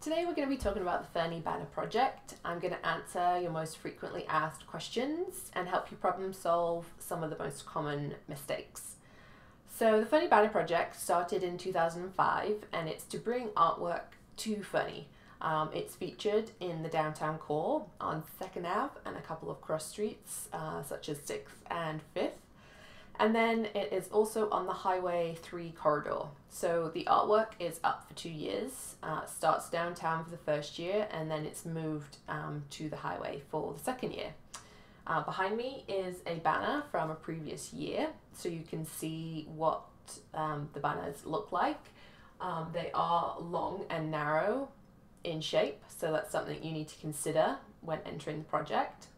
Today we're going to be talking about the Fernie Banner project. I'm going to answer your most frequently asked questions and help you problem solve some of the most common mistakes. So the Fernie Banner project started in 2005 and it's to bring artwork to Fernie. It's featured in the downtown core on 2nd Ave and a couple of cross streets such as 6th and 5th. And then it is also on the Highway 3 corridor. So the artwork is up for 2 years. It starts downtown for the first year and then it's moved to the highway for the second year. Behind me is a banner from a previous year, so you can see what the banners look like. They are long and narrow in shape, so that's something you need to consider when entering the project.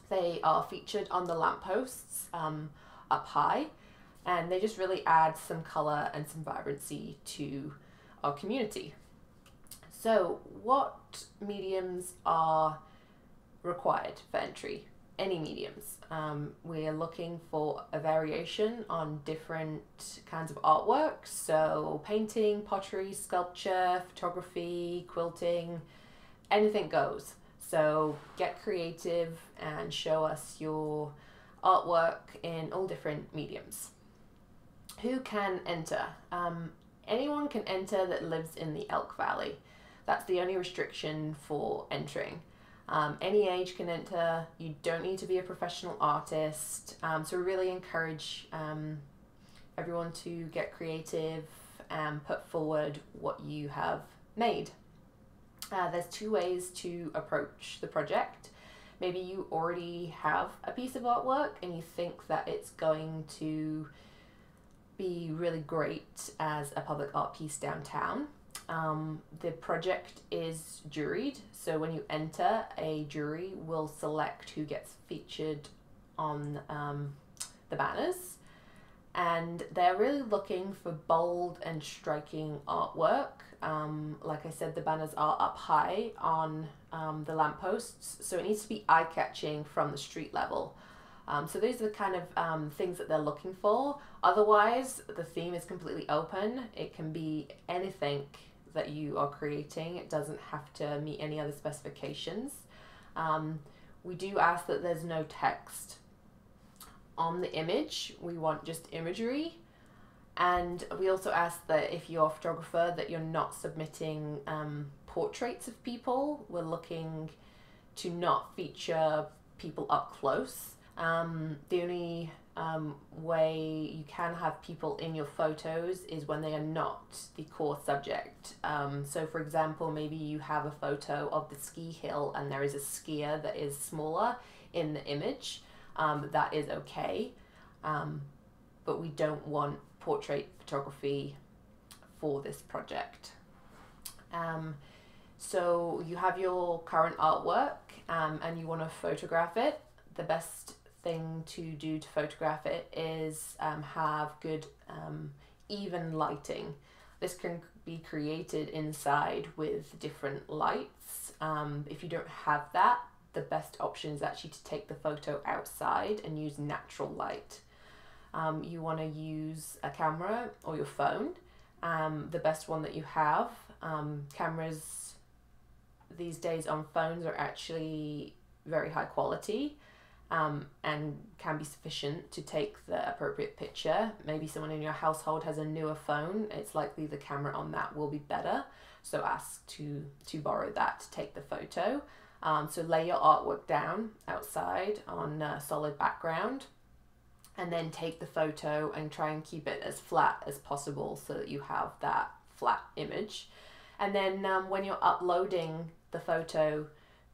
They are featured on the lampposts up high, and they just really add some color and some vibrancy to our community. So what mediums are required for entry? Any mediums. We're looking for a variation on different kinds of artwork, so painting, pottery, sculpture, photography, quilting, anything goes. So get creative and show us your artwork in all different mediums. Who can enter? Anyone can enter that lives in the Elk Valley. That's the only restriction for entering. Any age can enter. You don't need to be a professional artist. So we really encourage everyone to get creative and put forward what you have made. There's 2 ways to approach the project. Maybe you already have a piece of artwork and you think that it's going to be really great as a public art piece downtown. The project is juried, so when you enter, a jury will select who gets featured on the banners, and they're really looking for bold and striking artwork. Like I said, the banners are up high on the lampposts, so it needs to be eye-catching from the street level. So these are the kind of things that they're looking for. Otherwise, the theme is completely open. It can be anything that you are creating. It doesn't have to meet any other specifications. We do ask that there's no text on the image. We want just imagery. And we also ask that if you're a photographer that you're not submitting portraits of people. We're looking to not feature people up close. The only way you can have people in your photos is when they are not the core subject. So for example, maybe you have a photo of the ski hill and there is a skier that is smaller in the image. That is okay, but we don't want portrait photography for this project. So you have your current artwork and you want to photograph it. The best thing to do to photograph it is have good even lighting. This can be created inside with different lights. If you don't have that, the best option is actually to take the photo outside and use natural light. You want to use a camera or your phone, the best one that you have. Cameras these days on phones are actually very high quality and can be sufficient to take the appropriate picture. Maybe someone in your household has a newer phone. It's likely the camera on that will be better, so ask to borrow that to take the photo. So lay your artwork down outside on a solid background and then take the photo and try and keep it as flat as possible so that you have that flat image. And then when you're uploading the photo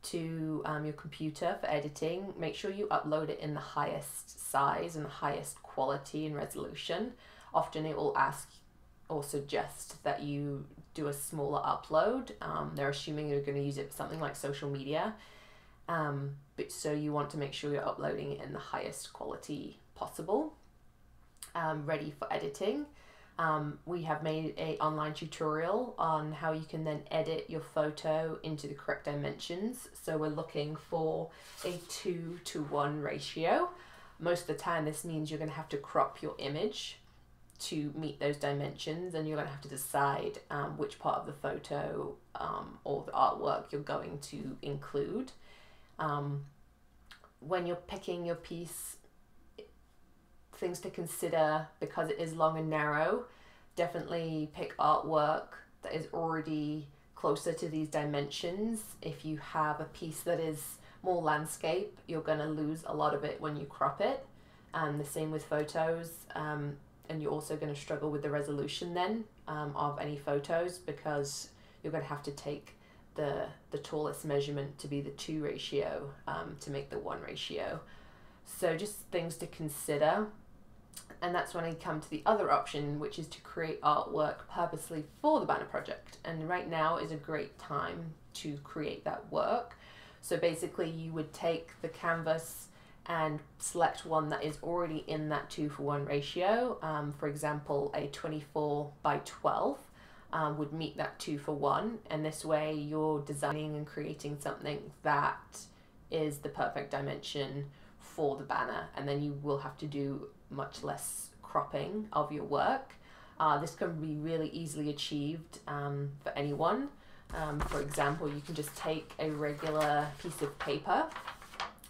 to your computer for editing, make sure you upload it in the highest size and the highest quality and resolution. Often it will ask or suggest that you do a smaller upload. They're assuming you're going to use it for something like social media. But so you want to make sure you're uploading it in the highest quality possible. Ready for editing. We have made an online tutorial on how you can then edit your photo into the correct dimensions. So we're looking for a 2:1 ratio. Most of the time this means you're going to have to crop your image to meet those dimensions, and you're going to have to decide which part of the photo or the artwork you're going to include. When you're picking your piece, things to consider, because it is long and narrow, definitely pick artwork that is already closer to these dimensions. If you have a piece that is more landscape, you're going to lose a lot of it when you crop it. The same with photos, and you're also going to struggle with the resolution then of any photos, because you're going to have to take the tallest measurement to be the 2 ratio to make the 1 ratio. So just things to consider. And that's when I come to the other option, which is to create artwork purposely for the banner project. And right now is a great time to create that work. So basically you would take the canvas and select one that is already in that 2:1 ratio. For example, a 24:12 would meet that 2:1. And this way you're designing and creating something that is the perfect dimension for the banner. And then you will have to do much less cropping of your work. This can be really easily achieved for anyone. For example, you can just take a regular piece of paper.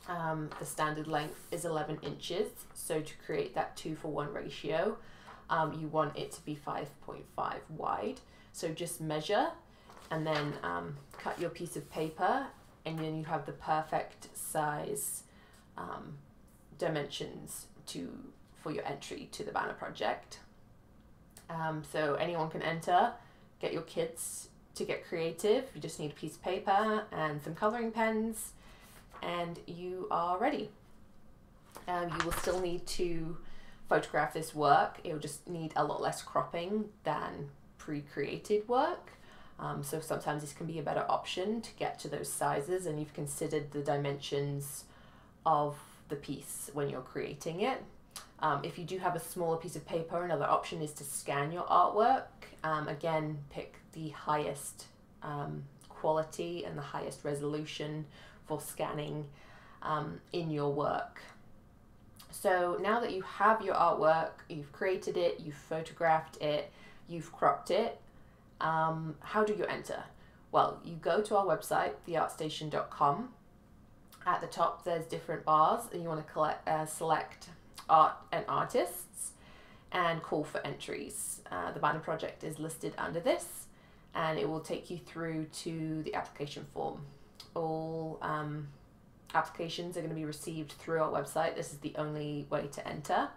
The standard length is 11 inches. So to create that 2:1 ratio, you want it to be 5.5 wide. So just measure and then cut your piece of paper, and then you have the perfect size dimensions for your entry to the banner project. So anyone can enter. Get your kids to get creative. You just need a piece of paper and some coloring pens, and you are ready. You will still need to photograph this work. It will just need a lot less cropping than pre-created work. So sometimes this can be a better option to get to those sizes, and you've considered the dimensions of the piece when you're creating it. If you do have a smaller piece of paper, another option is to scan your artwork. Again, pick the highest quality and the highest resolution for scanning in your work. So now that you have your artwork, you've created it, you've photographed it, you've cropped it, how do you enter? Well, you go to our website, theartstation.com. At the top, there's different bars, and you want to select art and artists and call for entries. The banner project is listed under this, and it will take you through to the application form. All applications are going to be received through our website. This is the only way to enter.